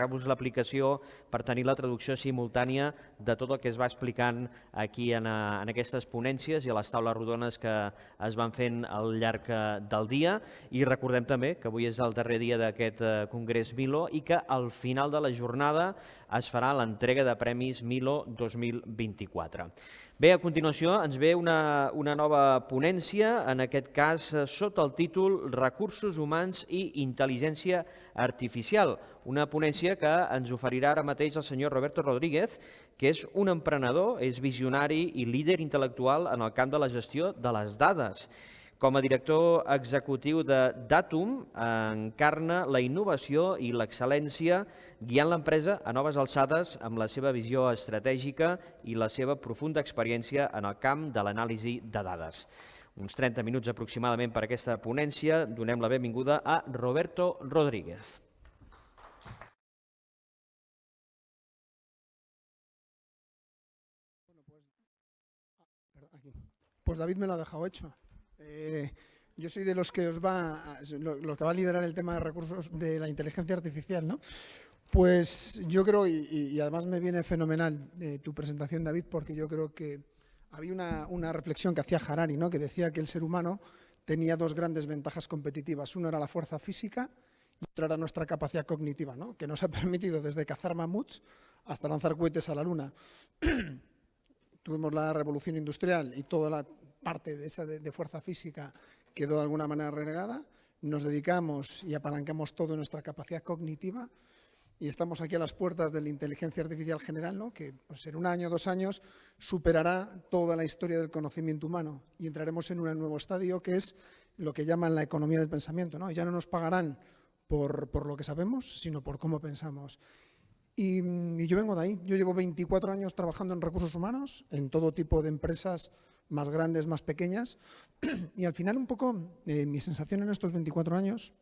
vos l'aplicació per tenir la traducció simultània de tot el que es va explicant aquí en aquestes ponències i a les taules rodones que es van fent al llarg del dia. I recordem també que avui és el darrer dia d'aquest Congrés Milo i que al final de la jornada es farà l'entrega de Premis Milo 2024. Bé, a continuació ens ve una nova ponència, en aquest cas sota el títol Recursos humans i intel·ligència artificial, una ponència que ens oferirà ara mateix el senyor Roberto Rodríguez, que és un emprenedor, és visionari i líder intel·lectual en el camp de la gestió de les dades. Com a director executiu de Datum, encarna la innovació i l'excel·lència guiant l'empresa a noves alçades amb la seva visió estratègica i la seva profunda experiència en el camp de l'anàlisi de dades. Uns 30 minuts aproximadament per aquesta ponència. Donem la benvinguda a Roberto Rodríguez. Pues David me lo ha dejado hecho. Yo soy de los que va a liderar el tema de recursos de la inteligencia artificial, ¿no? Pues yo creo, y además me viene fenomenal tu presentación, David, porque yo creo que había una reflexión que hacía Harari, ¿no? Que decía que el ser humano tenía dos grandes ventajas competitivas. Una era la fuerza física y otra era nuestra capacidad cognitiva, ¿no? Que nos ha permitido desde cazar mamuts hasta lanzar cohetes a la luna. Tuvimos la revolución industrial y toda la parte de esa de fuerza física quedó de alguna manera relegada. Nos dedicamos y apalancamos todo en nuestra capacidad cognitiva y estamos aquí a las puertas de la inteligencia artificial general, ¿no? Que pues, en 1 año, 2 años superará toda la historia del conocimiento humano y entraremos en un nuevo estadio que es lo que llaman la economía del pensamiento, ¿no? Ya no nos pagarán por lo que sabemos, sino por cómo pensamos. Y yo vengo de ahí. Yo llevo 24 años trabajando en recursos humanos, en todo tipo de empresas, más grandes, más pequeñas. Y al final un poco mi sensación en estos 24 años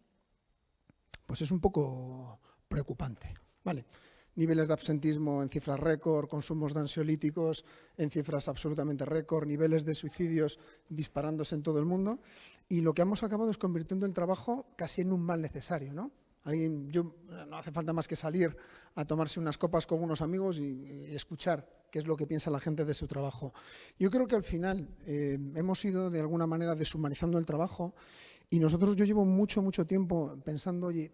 pues es un poco preocupante. ¿Vale? Niveles de absentismo en cifras récord, consumos de ansiolíticos en cifras absolutamente récord, niveles de suicidios disparándose en todo el mundo. Y lo que hemos acabado es convirtiendo el trabajo casi en un mal necesario, ¿no? No hace falta más que salir a tomarse unas copas con unos amigos y escuchar qué es lo que piensa la gente de su trabajo. Yo creo que al final hemos ido de alguna manera deshumanizando el trabajo y yo llevo mucho tiempo pensando, oye,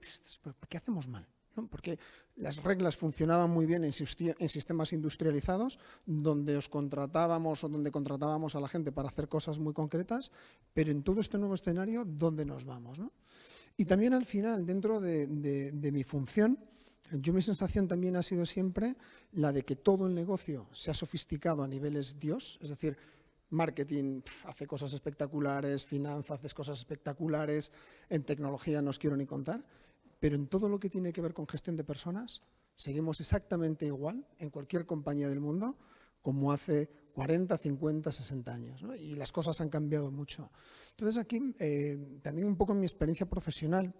¿qué hacemos mal? ¿No? Porque las reglas funcionaban muy bien en sistemas industrializados donde contratábamos a la gente para hacer cosas muy concretas, pero en todo este nuevo escenario, ¿dónde nos vamos, ¿no? Y también al final, dentro de mi función, mi sensación también ha sido siempre la de que todo el negocio se ha sofisticado a niveles Dios, es decir, marketing hace cosas espectaculares, finanzas hace cosas espectaculares, en tecnología no os quiero ni contar, pero en todo lo que tiene que ver con gestión de personas seguimos exactamente igual en cualquier compañía del mundo como hace 40, 50, 60 años, ¿no? Y las cosas han cambiado mucho. Entonces aquí, también un poco en mi experiencia profesional,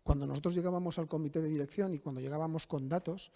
cuando nosotros llegábamos al comité de dirección y cuando llegábamos con datos,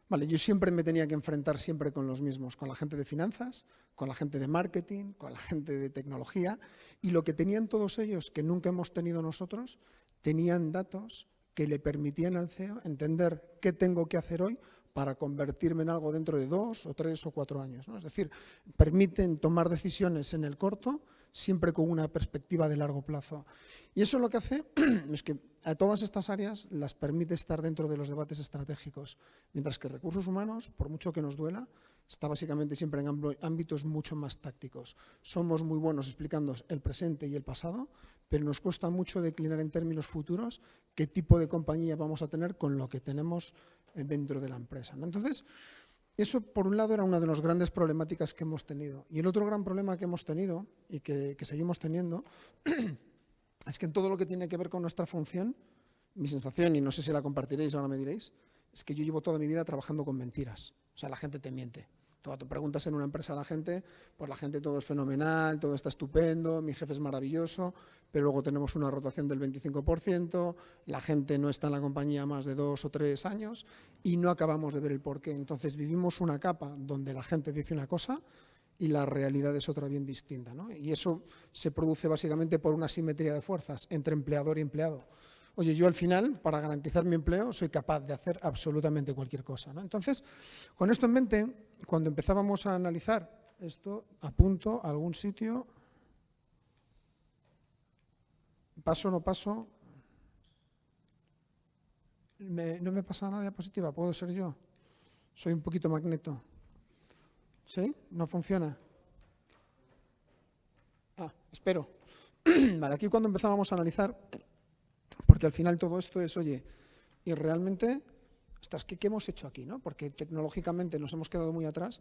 vale, yo siempre me tenía que enfrentar siempre con los mismos, con la gente de finanzas, con la gente de marketing, con la gente de tecnología, y lo que tenían todos ellos, que nunca hemos tenido nosotros, tenían datos que le permitían al CEO entender qué tengo que hacer hoy para convertirme en algo dentro de 2 o 3 o 4 años, ¿no? Es decir, permiten tomar decisiones en el corto, siempre con una perspectiva de largo plazo. Y eso lo que hace es que a todas estas áreas las permite estar dentro de los debates estratégicos, mientras que recursos humanos, por mucho que nos duela, está básicamente siempre en ámbitos mucho más tácticos. Somos muy buenos explicando el presente y el pasado, pero nos cuesta mucho declinar en términos futuros qué tipo de compañía vamos a tener con lo que tenemos dentro de la empresa, ¿no? Entonces, eso por un lado era una de las grandes problemáticas que hemos tenido. Y el otro gran problema que hemos tenido y que seguimos teniendo es que en todo lo que tiene que ver con nuestra función, mi sensación, y no sé si la compartiréis, ahora me diréis, es que yo llevo toda mi vida trabajando con mentiras. O sea, la gente te miente. Tú preguntas en una empresa a la gente, pues la gente todo es fenomenal, todo está estupendo, mi jefe es maravilloso, pero luego tenemos una rotación del 25%, la gente no está en la compañía más de 2 o 3 años y no acabamos de ver el porqué. Entonces vivimos una capa donde la gente dice una cosa y la realidad es otra bien distinta, ¿no? Y eso se produce básicamente por una asimetría de fuerzas entre empleador y empleado. oye, yo al final, para garantizar mi empleo, soy capaz de hacer absolutamente cualquier cosa, ¿no? Entonces, con esto en mente, cuando empezábamos a analizar esto, apunto a algún sitio, paso o no paso, no me pasa nada de diapositiva, puedo ser yo, soy un poquito magneto. ¿Sí? ¿No funciona? Espero. Vale, aquí cuando empezábamos a analizar, porque al final todo esto es, oye, y realmente, ostras, ¿qué hemos hecho aquí, no? Porque tecnológicamente nos hemos quedado muy atrás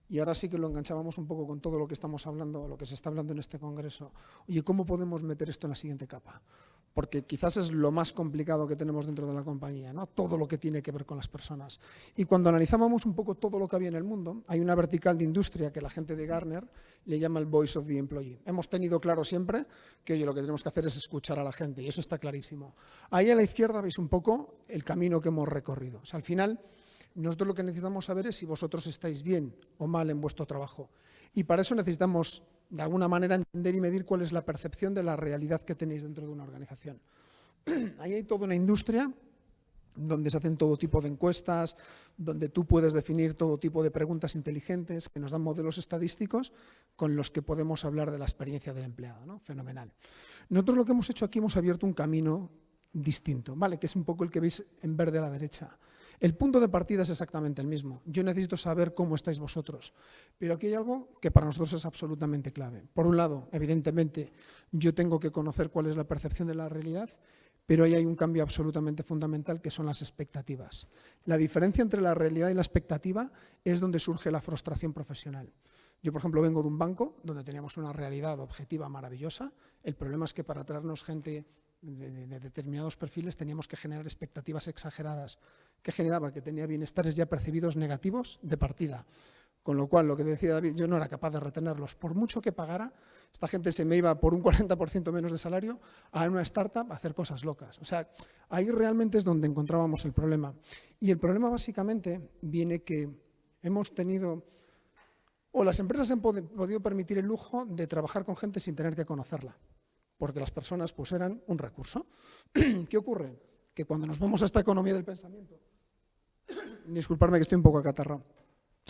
y ahora sí que lo enganchábamos un poco con todo lo que estamos hablando, lo que se está hablando en este congreso. Oye, ¿cómo podemos meter esto en la siguiente capa? Porque quizás es lo más complicado que tenemos dentro de la compañía, ¿no? Todo lo que tiene que ver con las personas. Y cuando analizábamos un poco todo lo que había en el mundo, hay una vertical de industria que la gente de Gartner le llama el Voice of the Employee. Hemos tenido claro siempre que, oye, lo que tenemos que hacer es escuchar a la gente, y eso está clarísimo. Ahí a la izquierda veis un poco el camino que hemos recorrido. O sea, al final, nosotros lo que necesitamos saber es si vosotros estáis bien o mal en vuestro trabajo. Y para eso necesitamos, de alguna manera, entender y medir cuál es la percepción de la realidad que tenéis dentro de una organización. Ahí hay toda una industria donde se hacen todo tipo de encuestas, donde tú puedes definir todo tipo de preguntas inteligentes que nos dan modelos estadísticos con los que podemos hablar de la experiencia del empleado, ¿no? Fenomenal. Nosotros lo que hemos hecho aquí, hemos abierto un camino distinto, ¿vale? Que es un poco el que veis en verde a la derecha. El punto de partida es exactamente el mismo. Yo necesito saber cómo estáis vosotros. Pero aquí hay algo que para nosotros es absolutamente clave. Por un lado, evidentemente, yo tengo que conocer cuál es la percepción de la realidad, pero ahí hay un cambio absolutamente fundamental que son las expectativas. La diferencia entre la realidad y la expectativa es donde surge la frustración profesional. Yo, por ejemplo, vengo de un banco donde teníamos una realidad objetiva maravillosa. El problema es que para traernos gente de determinados perfiles teníamos que generar expectativas exageradas, que generaba que tenía bienestares ya percibidos negativos de partida. Con lo cual, lo que decía David, yo no era capaz de retenerlos. Por mucho que pagara, esta gente se me iba por un 40% menos de salario a una startup a hacer cosas locas. O sea, ahí realmente es donde encontrábamos el problema. Y el problema básicamente viene que hemos tenido, o las empresas han podido permitir el lujo de trabajar con gente sin tener que conocerla, porque las personas pues eran un recurso. ¿Qué ocurre? Que cuando nos vamos a esta economía del pensamiento, disculpadme que estoy un poco acatarrado,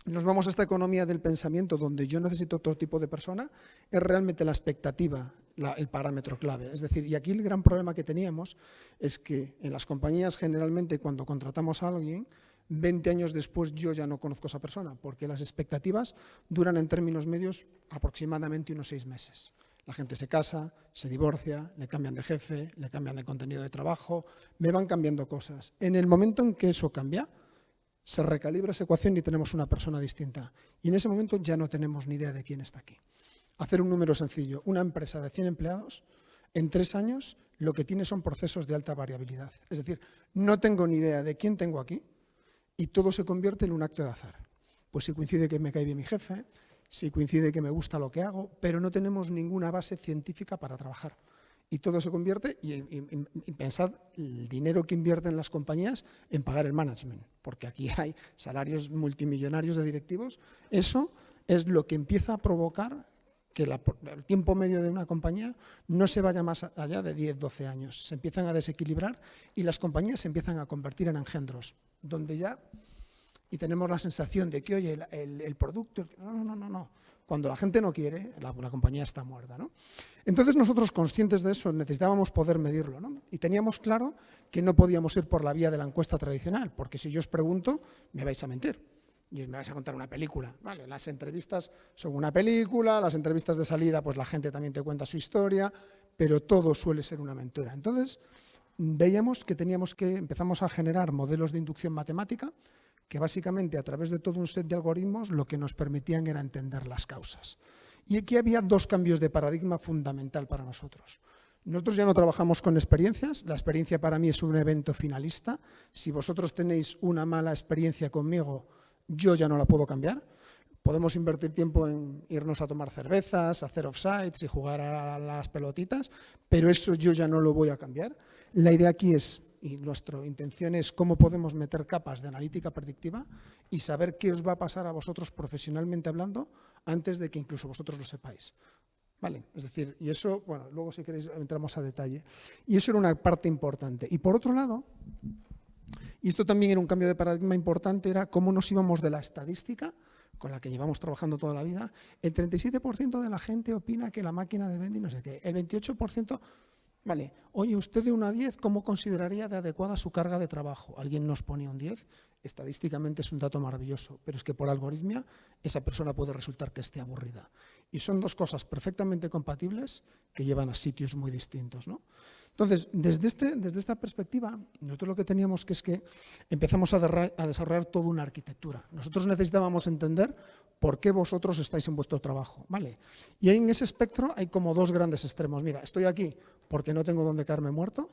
nos vamos a esta economía del pensamiento donde yo necesito otro tipo de persona, es realmente la expectativa el parámetro clave. Es decir, y aquí el gran problema que teníamos es que en las compañías generalmente cuando contratamos a alguien, 20 años después yo ya no conozco a esa persona, porque las expectativas duran en términos medios aproximadamente unos 6 meses. La gente se casa, se divorcia, le cambian de jefe, le cambian de contenido de trabajo, me van cambiando cosas. En el momento en que eso cambia, se recalibra esa ecuación y tenemos una persona distinta. Y en ese momento ya no tenemos ni idea de quién está aquí. Hacer un número sencillo. Una empresa de 100 empleados, en 3 años, lo que tiene son procesos de alta variabilidad. Es decir, no tengo ni idea de quién tengo aquí y todo se convierte en un acto de azar. Pues si coincide que me cae bien mi jefe, si coincide que me gusta lo que hago, pero no tenemos ninguna base científica para trabajar. Y todo se convierte, y pensad el dinero que invierten las compañías en pagar el management, porque aquí hay salarios multimillonarios de directivos. Eso es lo que empieza a provocar que el tiempo medio de una compañía no se vaya más allá de 10, 12 años. Se empiezan a desequilibrar y las compañías se empiezan a convertir en engendros, donde ya, y tenemos la sensación de que, oye, el producto, no. Cuando la gente no quiere, la compañía está muerta, ¿no? Entonces nosotros, conscientes de eso, necesitábamos poder medirlo, ¿no? Y teníamos claro que no podíamos ir por la vía de la encuesta tradicional, porque si yo os pregunto, me vais a mentir y me vais a contar una película. Vale, las entrevistas son una película, las entrevistas de salida, pues la gente también te cuenta su historia, pero todo suele ser una mentira. Entonces, veíamos que empezamos a generar modelos de inducción matemática que básicamente a través de todo un set de algoritmos lo que nos permitían era entender las causas. Y aquí había 2 cambios de paradigma fundamental para nosotros. Nosotros ya no trabajamos con experiencias, la experiencia para mí es un evento finalista. Si vosotros tenéis una mala experiencia conmigo, yo ya no la puedo cambiar. Podemos invertir tiempo en irnos a tomar cervezas, hacer offsites y jugar a las pelotitas, pero eso yo ya no lo voy a cambiar. La idea aquí es, y nuestra intención es cómo podemos meter capas de analítica predictiva y saber qué os va a pasar a vosotros profesionalmente hablando antes de que incluso vosotros lo sepáis. ¿Vale? Es decir, y eso, bueno, luego si queréis entramos a detalle. Y eso era una parte importante. Y por otro lado, y esto también era un cambio de paradigma importante, era cómo nos íbamos de la estadística, con la que llevamos trabajando toda la vida. El 37% de la gente opina que la máquina de vending no sé qué. El 28%, vale, oye, usted de 1 a 10, ¿cómo consideraría de adecuada su carga de trabajo? Alguien nos ponía un 10, estadísticamente es un dato maravilloso, pero es que por algoritmia esa persona puede resultar que esté aburrida. Y son dos cosas perfectamente compatibles que llevan a sitios muy distintos, ¿no? Entonces, desde esta perspectiva, nosotros lo que teníamos que es que empezamos a desarrollar toda una arquitectura. Nosotros necesitábamos entender por qué vosotros estáis en vuestro trabajo, ¿vale? Y ahí en ese espectro hay como dos grandes extremos. Mira, estoy aquí porque no tengo dónde caerme muerto,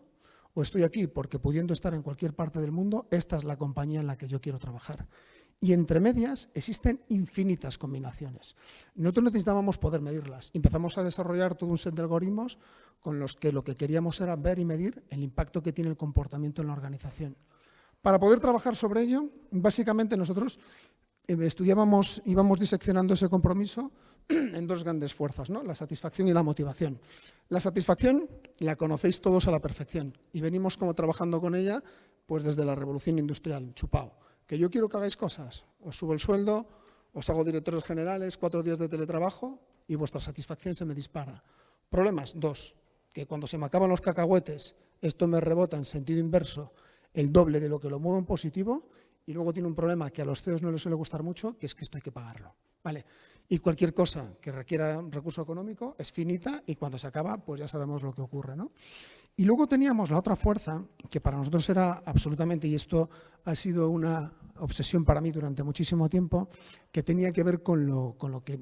o estoy aquí porque pudiendo estar en cualquier parte del mundo, esta es la compañía en la que yo quiero trabajar. Y entre medias existen infinitas combinaciones. Nosotros necesitábamos poder medirlas. Empezamos a desarrollar todo un set de algoritmos con los que lo que queríamos era ver y medir el impacto que tiene el comportamiento en la organización. Para poder trabajar sobre ello, básicamente nosotros íbamos diseccionando ese compromiso en dos grandes fuerzas, ¿no? La satisfacción y la motivación. La satisfacción la conocéis todos a la perfección y venimos como trabajando con ella pues desde la revolución industrial, chupao. Que yo quiero que hagáis cosas, os subo el sueldo, os hago directores generales, 4 días de teletrabajo y vuestra satisfacción se me dispara. Problemas, 2, que cuando se me acaban los cacahuetes, esto me rebota en sentido inverso el doble de lo que lo muevo en positivo y luego tiene un problema que a los CEOs no les suele gustar mucho, que es que esto hay que pagarlo. ¿Vale? Y cualquier cosa que requiera un recurso económico es finita y cuando se acaba, pues ya sabemos lo que ocurre, ¿no? Y luego teníamos la otra fuerza, que para nosotros era absolutamente, y esto ha sido una obsesión para mí durante muchísimo tiempo, que tenía que ver con lo que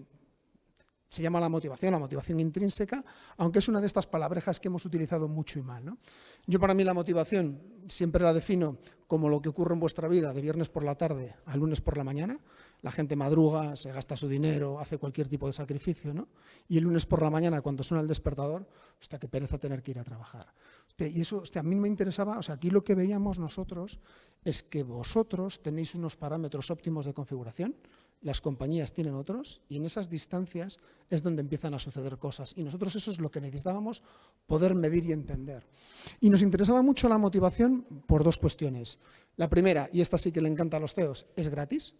se llama la motivación intrínseca, aunque es una de estas palabrejas que hemos utilizado mucho y mal, ¿no? Yo para mí la motivación siempre la defino como lo que ocurre en vuestra vida de viernes por la tarde a lunes por la mañana. La gente madruga, se gasta su dinero, hace cualquier tipo de sacrificio, ¿no? Y el lunes por la mañana, cuando suena el despertador, hostia, qué pereza tener que ir a trabajar. Hostia, y eso, hostia, a mí me interesaba, o sea, aquí lo que veíamos nosotros es que vosotros tenéis unos parámetros óptimos de configuración, las compañías tienen otros, y en esas distancias es donde empiezan a suceder cosas. Y nosotros eso es lo que necesitábamos poder medir y entender. Y nos interesaba mucho la motivación por dos cuestiones. La primera, y esta sí que le encanta a los CEOs, es gratis.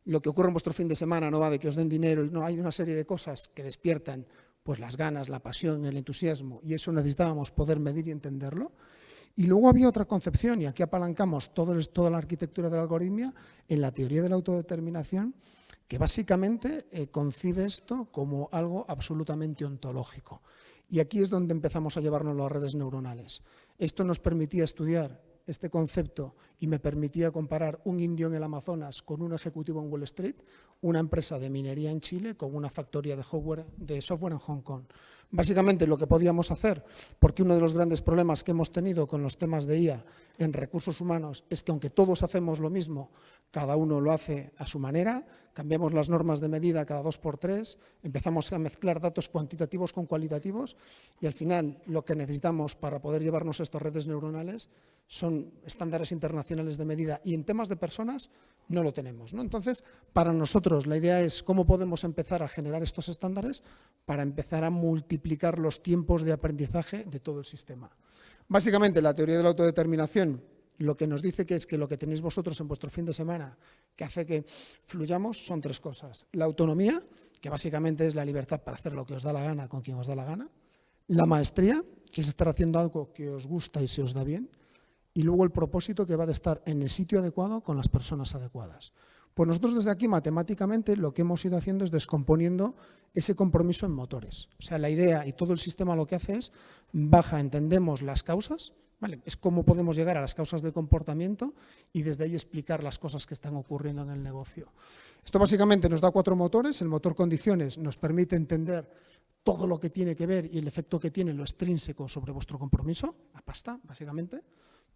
Lo que ocurre en vuestro fin de semana no va de que os den dinero, no, hay una serie de cosas que despiertan pues las ganas, la pasión, el entusiasmo, y eso necesitábamos poder medir y entenderlo. Y luego había otra concepción, y aquí apalancamos toda la arquitectura de la algoritmia en la teoría de la autodeterminación, que básicamente concibe esto como algo absolutamente ontológico. Y aquí es donde empezamos a llevarnos las redes neuronales. Esto nos permitía estudiar este concepto y me permitía comparar un indio en el Amazonas con un ejecutivo en Wall Street, una empresa de minería en Chile con una factoría de software en Hong Kong. Básicamente lo que podíamos hacer, porque uno de los grandes problemas que hemos tenido con los temas de IA en recursos humanos es que aunque todos hacemos lo mismo, cada uno lo hace a su manera, cambiamos las normas de medida cada 2 por 3, empezamos a mezclar datos cuantitativos con cualitativos y al final lo que necesitamos para poder llevarnos estas redes neuronales son estándares internacionales de medida y en temas de personas no lo tenemos, ¿no? Entonces, para nosotros la idea es cómo podemos empezar a generar estos estándares para empezar a multiplicar los tiempos de aprendizaje de todo el sistema. Básicamente, la teoría de la autodeterminación lo que nos dice que es que lo que tenéis vosotros en vuestro fin de semana que hace que fluyamos son 3 cosas. La autonomía, que básicamente es la libertad para hacer lo que os da la gana con quien os da la gana. La maestría, que es estar haciendo algo que os gusta y se os da bien. Y luego el propósito, que va de estar en el sitio adecuado con las personas adecuadas. Pues nosotros desde aquí matemáticamente lo que hemos ido haciendo es descomponiendo ese compromiso en motores. O sea, la idea y todo el sistema lo que hace es baja, entendemos las causas, ¿vale? Es cómo podemos llegar a las causas del comportamiento y desde ahí explicar las cosas que están ocurriendo en el negocio. Esto básicamente nos da 4 motores. El motor condiciones nos permite entender todo lo que tiene que ver y el efecto que tiene lo extrínseco sobre vuestro compromiso, la pasta, básicamente.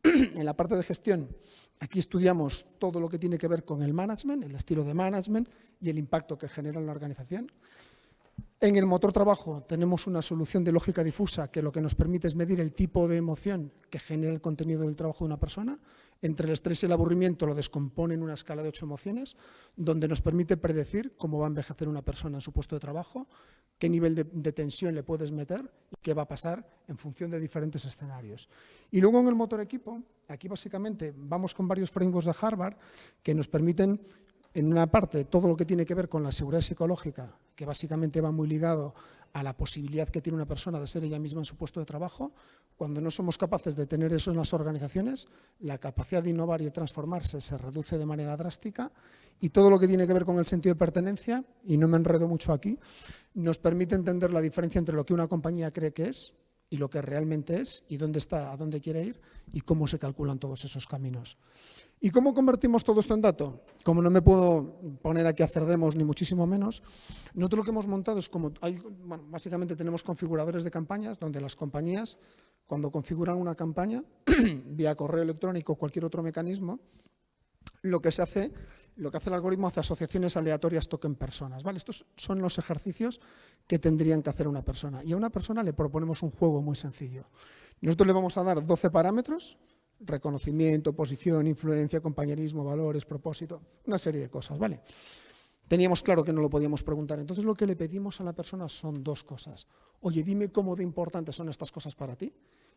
En la parte de gestión, aquí estudiamos todo lo que tiene que ver con el management, el estilo de management y el impacto que genera en la organización. En el motor trabajo tenemos una solución de lógica difusa que lo que nos permite es medir el tipo de emoción que genera el contenido del trabajo de una persona. Entre el estrés y el aburrimiento lo descompone en una escala de 8 emociones, donde nos permite predecir cómo va a envejecer una persona en su puesto de trabajo, qué nivel de tensión le puedes meter y qué va a pasar en función de diferentes escenarios. Y luego en el motor equipo, aquí básicamente vamos con varios frameworks de Harvard que nos permiten, en una parte, todo lo que tiene que ver con la seguridad psicológica, que básicamente va muy ligado a la posibilidad que tiene una persona de ser ella misma en su puesto de trabajo. Cuando no somos capaces de tener eso en las organizaciones, la capacidad de innovar y de transformarse se reduce de manera drástica, y todo lo que tiene que ver con el sentido de pertenencia, y no me enredo mucho aquí, nos permite entender la diferencia entre lo que una compañía cree que es y lo que realmente es, y dónde está, a dónde quiere ir, y cómo se calculan todos esos caminos. ¿Y cómo convertimos todo esto en dato? Como no me puedo poner aquí a hacer demos, ni muchísimo menos, nosotros lo que hemos montado es básicamente tenemos configuradores de campañas, donde las compañías, cuando configuran una campaña, vía correo electrónico o cualquier otro mecanismo, lo que hace el algoritmo hace asociaciones aleatorias token personas, ¿vale? Estos son los ejercicios que tendrían que hacer una persona. Y a una persona le proponemos un juego muy sencillo. Nosotros le vamos a dar 12 parámetros: reconocimiento, posición, influencia, compañerismo, valores, propósito, una serie de cosas, ¿vale? Teníamos claro que no lo podíamos preguntar. Entonces lo que le pedimos a la persona son dos cosas. Oye, dime cómo de importantes son estas cosas para ti.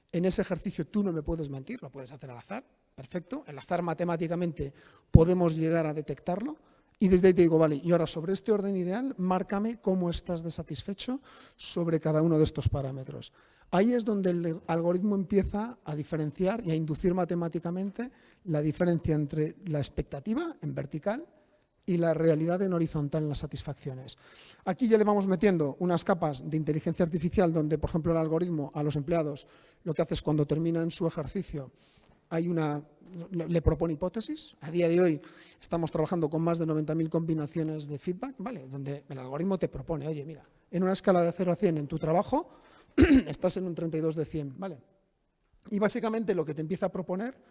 En ese ejercicio tú no me puedes mentir, lo puedes hacer al azar, perfecto. El azar matemáticamente podemos llegar a detectarlo. Y desde ahí te digo, vale, y ahora sobre este orden ideal, márcame cómo estás desatisfecho sobre cada uno de estos parámetros. Ahí es donde el algoritmo empieza a diferenciar y a inducir matemáticamente la diferencia entre la expectativa en vertical y la realidad en horizontal en las satisfacciones. Aquí ya le vamos metiendo unas capas de inteligencia artificial donde, por ejemplo, el algoritmo a los empleados lo que hace es cuando terminan su ejercicio le propone hipótesis. A día de hoy estamos trabajando con más de 90.000 combinaciones de feedback, ¿vale? Donde el algoritmo te propone, oye, mira, en una escala de 0 a 100 en tu trabajo estás en un 32 de 100, ¿vale? Y básicamente lo que te empieza a proponer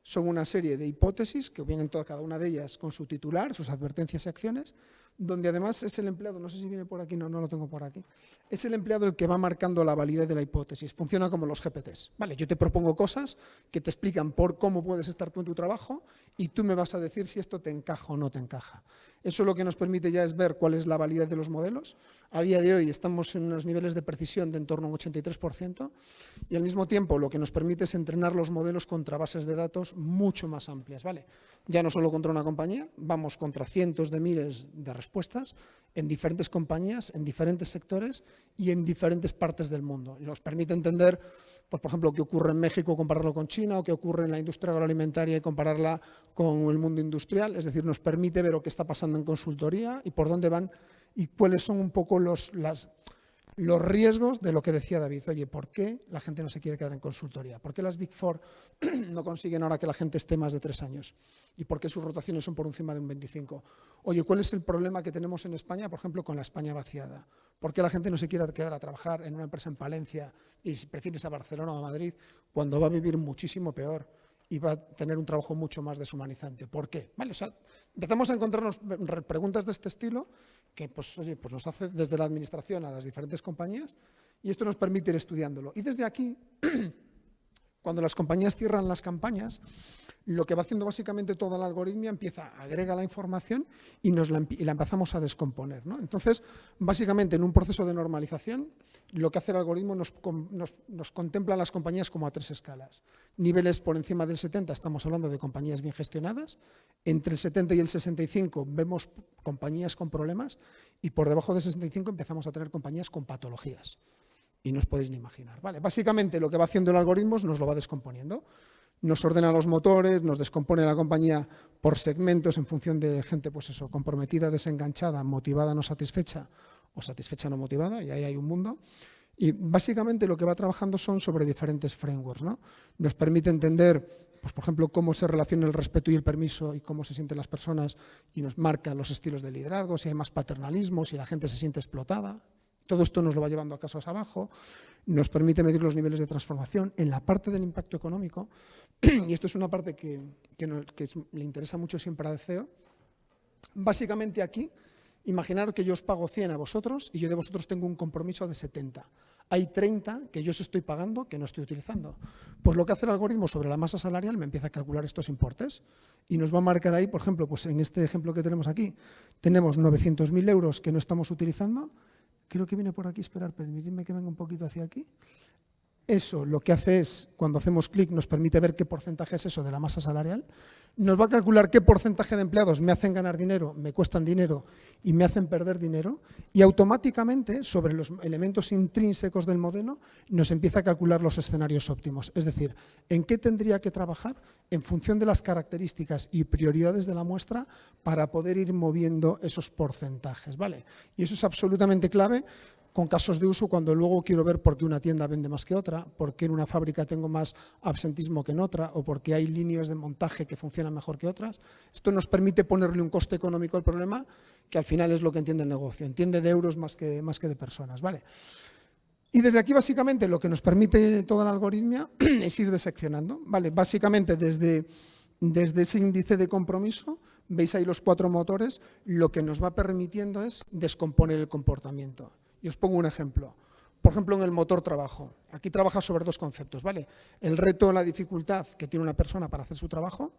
son una serie de hipótesis que vienen cada una de ellas con su titular, sus advertencias y acciones, donde además es el empleado, no sé si viene por aquí, no lo tengo por aquí, es el empleado el que va marcando la validez de la hipótesis. Funciona como los GPTs. Vale, yo te propongo cosas que te explican por cómo puedes estar tú en tu trabajo y tú me vas a decir si esto te encaja o no te encaja. Eso lo que nos permite ya es ver cuál es la validez de los modelos. A día de hoy estamos en unos niveles de precisión de en torno a un 83% y al mismo tiempo lo que nos permite es entrenar los modelos contra bases de datos mucho más amplias, ¿vale? Ya no solo contra una compañía, vamos contra cientos de miles de respuestas en diferentes compañías, en diferentes sectores y en diferentes partes del mundo. Y nos permite entender, pues, por ejemplo, qué ocurre en México, compararlo con China, o qué ocurre en la industria agroalimentaria y compararla con el mundo industrial. Es decir, nos permite ver lo que está pasando en consultoría y por dónde van y cuáles son un poco los riesgos de lo que decía David. Oye, ¿por qué la gente no se quiere quedar en consultoría? ¿Por qué las Big Four no consiguen ahora que la gente esté más de 3 años? ¿Y por qué sus rotaciones son por encima de un 25? Oye, ¿cuál es el problema que tenemos en España, por ejemplo, con la España vaciada? ¿Por qué la gente no se quiere quedar a trabajar en una empresa en Palencia y si prefieres a Barcelona o a Madrid cuando va a vivir muchísimo peor y va a tener un trabajo mucho más deshumanizante? ¿Por qué? Vale, o sea, empezamos a encontrarnos preguntas de este estilo que pues nos hace desde la administración a las diferentes compañías y esto nos permite ir estudiándolo. Y desde aquí, cuando las compañías cierran las campañas, lo que va haciendo básicamente toda la algoritmia agrega la información y la empezamos a descomponer, ¿no? Entonces, básicamente en un proceso de normalización, lo que hace el algoritmo nos contempla a las compañías como a 3 escalas. Niveles por encima del 70, estamos hablando de compañías bien gestionadas. Entre el 70 y el 65 vemos compañías con problemas y por debajo de 65 empezamos a tener compañías con patologías. Y no os podéis ni imaginar, ¿vale? Básicamente lo que va haciendo el algoritmo nos lo va descomponiendo. Nos ordena los motores, nos descompone la compañía por segmentos en función de gente, pues eso, comprometida, desenganchada, motivada, no satisfecha o satisfecha, no motivada, y ahí hay un mundo. Y básicamente lo que va trabajando son sobre diferentes frameworks, ¿no? Nos permite entender, pues por ejemplo, cómo se relaciona el respeto y el permiso y cómo se sienten las personas y nos marca los estilos de liderazgo, si hay más paternalismo, si la gente se siente explotada. Todo esto nos lo va llevando a casos abajo, nos permite medir los niveles de transformación. En la parte del impacto económico, y esto es una parte que le interesa mucho siempre al CEO, básicamente aquí Imaginar que yo os pago 100 a vosotros y yo de vosotros tengo un compromiso de 70. Hay 30 que yo os estoy pagando que no estoy utilizando. Pues lo que hace el algoritmo sobre la masa salarial me empieza a calcular estos importes y nos va a marcar ahí, por ejemplo, pues en este ejemplo que tenemos aquí, tenemos 900.000 euros que no estamos utilizando. Creo que viene por aquí, esperar, permitidme que venga un poquito hacia aquí. Eso lo que hace es, cuando hacemos clic, nos permite ver qué porcentaje es eso de la masa salarial. Nos va a calcular qué porcentaje de empleados me hacen ganar dinero, me cuestan dinero y me hacen perder dinero. Y automáticamente, sobre los elementos intrínsecos del modelo, nos empieza a calcular los escenarios óptimos. Es decir, en qué tendría que trabajar en función de las características y prioridades de la muestra para poder ir moviendo esos porcentajes, ¿vale? Y eso es absolutamente clave con casos de uso cuando luego quiero ver por qué una tienda vende más que otra, por qué en una fábrica tengo más absentismo que en otra o por qué hay líneas de montaje que funcionan mejor que otras. Esto nos permite ponerle un coste económico al problema que al final es lo que entiende el negocio, entiende de euros más que de personas, ¿vale? Y desde aquí básicamente lo que nos permite toda la algoritmia es ir diseccionando, ¿vale? Básicamente desde ese índice de compromiso, veis ahí los 4 motores, lo que nos va permitiendo es descomponer el comportamiento. Y os pongo un ejemplo. Por ejemplo, en el motor trabajo. Aquí trabaja sobre 2 conceptos, ¿vale? El reto, la dificultad que tiene una persona para hacer su trabajo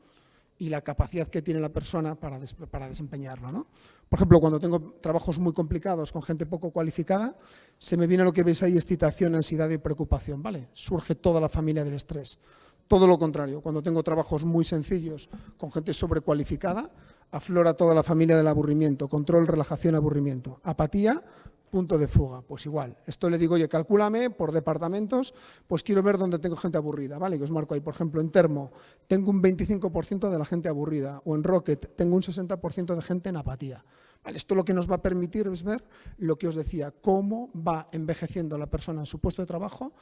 y la capacidad que tiene la persona para desempeñarlo, ¿no? Por ejemplo, cuando tengo trabajos muy complicados con gente poco cualificada, se me viene lo que veis ahí, excitación, ansiedad y preocupación, ¿vale? Surge toda la familia del estrés. Todo lo contrario, cuando tengo trabajos muy sencillos con gente sobrecualificada, aflora toda la familia del aburrimiento, control, relajación, aburrimiento, apatía, punto de fuga. Pues igual, esto le digo, oye, calcúlame por departamentos, pues quiero ver dónde tengo gente aburrida, ¿vale? Que os marco ahí, por ejemplo, en Termo tengo un 25% de la gente aburrida o en Rocket tengo un 60% de gente en apatía. Vale, esto lo que nos va a permitir es ver lo que os decía, cómo va envejeciendo la persona en su puesto de trabajo,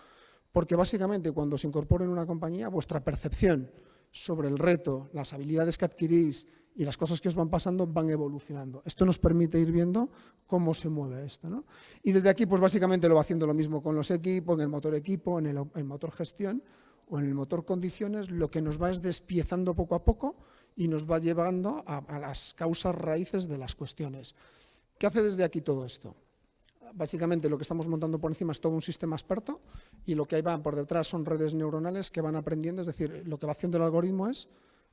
porque básicamente cuando se incorpora en una compañía, vuestra percepción sobre el reto, las habilidades que adquirís y las cosas que os van pasando van evolucionando. Esto nos permite ir viendo cómo se mueve esto, ¿no? Y desde aquí, pues básicamente lo va haciendo lo mismo con los equipos, en el motor equipo, en el motor gestión o en el motor condiciones, lo que nos va es despiezando poco a poco y nos va llevando a las causas raíces de las cuestiones. ¿Qué hace desde aquí todo esto? Básicamente lo que estamos montando por encima es todo un sistema experto y lo que ahí va por detrás son redes neuronales que van aprendiendo, es decir, lo que va haciendo el algoritmo es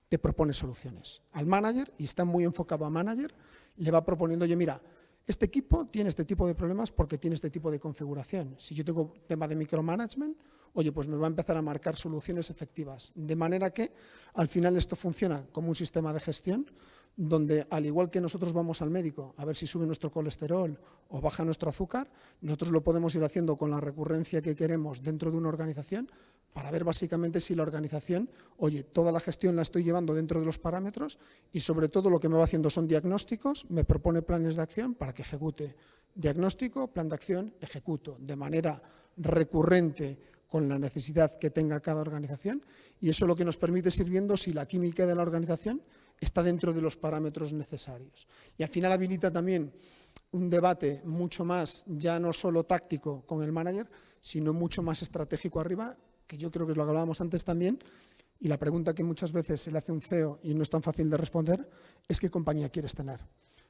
te propone soluciones al manager y está muy enfocado a manager, le va proponiendo, oye, mira, este equipo tiene este tipo de problemas porque tiene este tipo de configuración. Si yo tengo tema de micromanagement, oye, pues me va a empezar a marcar soluciones efectivas. De manera que al final esto funciona como un sistema de gestión donde al igual que nosotros vamos al médico a ver si sube nuestro colesterol o baja nuestro azúcar, nosotros lo podemos ir haciendo con la recurrencia que queremos dentro de una organización para ver básicamente si la organización, oye, toda la gestión la estoy llevando dentro de los parámetros y sobre todo lo que me va haciendo son diagnósticos, me propone planes de acción para que ejecute. Diagnóstico, plan de acción, ejecuto de manera recurrente con la necesidad que tenga cada organización y eso lo que nos permite es ir viendo si la química de la organización está dentro de los parámetros necesarios. Y al final habilita también un debate mucho más, ya no solo táctico con el manager, sino mucho más estratégico arriba, que yo creo que es lo que hablábamos antes también, y la pregunta que muchas veces se le hace a un CEO y no es tan fácil de responder, es ¿qué compañía quieres tener?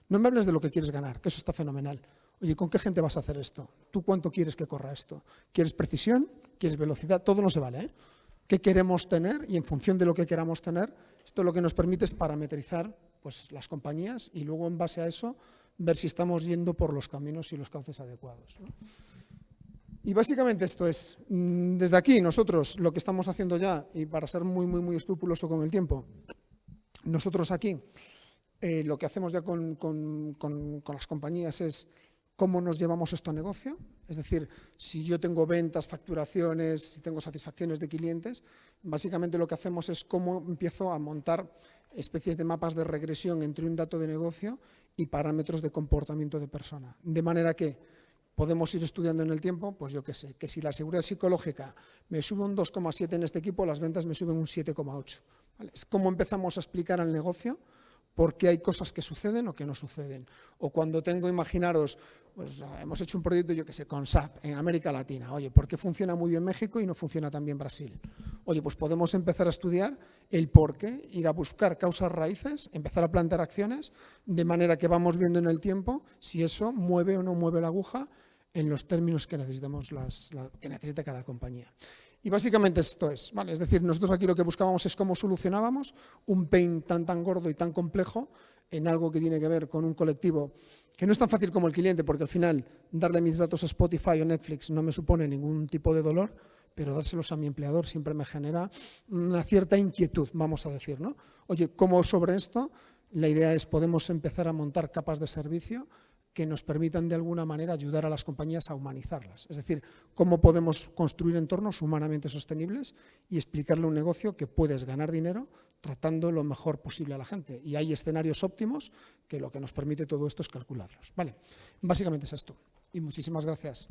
No me hables de lo que quieres ganar, que eso está fenomenal. Oye, ¿con qué gente vas a hacer esto? ¿Tú cuánto quieres que corra esto? ¿Quieres precisión? ¿Quieres velocidad? Todo no se vale, ¿eh? ¿Qué queremos tener? Y en función de lo que queramos tener, esto lo que nos permite es parametrizar pues, las compañías y luego en base a eso ver si estamos yendo por los caminos y los cauces adecuados, ¿no? Y básicamente esto es, desde aquí nosotros lo que estamos haciendo ya, y para ser muy escrupuloso con el tiempo, nosotros aquí lo que hacemos ya con las compañías es cómo nos llevamos esto a negocio, es decir, si yo tengo ventas, facturaciones, si tengo satisfacciones de clientes, básicamente lo que hacemos es cómo empiezo a montar especies de mapas de regresión entre un dato de negocio y parámetros de comportamiento de persona, de manera que podemos ir estudiando en el tiempo, pues yo qué sé, que si la seguridad psicológica me sube un 2,7 en este equipo, las ventas me suben un 7,8. ¿Vale? Es como empezamos a explicar al negocio por qué hay cosas que suceden o que no suceden. O cuando tengo, imaginaros, pues hemos hecho un proyecto, yo que sé, con SAP en América Latina. Oye, ¿por qué funciona muy bien México y no funciona tan bien Brasil? Oye, pues podemos empezar a estudiar el por qué, ir a buscar causas raíces, empezar a plantear acciones, de manera que vamos viendo en el tiempo si eso mueve o no mueve la aguja en los términos que necesitamos que necesite cada compañía. Y básicamente esto es, ¿vale? Es decir, nosotros aquí lo que buscábamos es cómo solucionábamos un pain tan gordo y tan complejo en algo que tiene que ver con un colectivo que no es tan fácil como el cliente, porque al final darle mis datos a Spotify o Netflix no me supone ningún tipo de dolor, pero dárselos a mi empleador siempre me genera una cierta inquietud, vamos a decir, ¿no? Oye, ¿cómo sobre esto? La idea es podemos empezar a montar capas de servicio que nos permitan de alguna manera ayudar a las compañías a humanizarlas. Es decir, cómo podemos construir entornos humanamente sostenibles y explicarle a un negocio que puedes ganar dinero tratando lo mejor posible a la gente. Y hay escenarios óptimos que lo que nos permite todo esto es calcularlos. Vale, básicamente es esto. Y muchísimas gracias.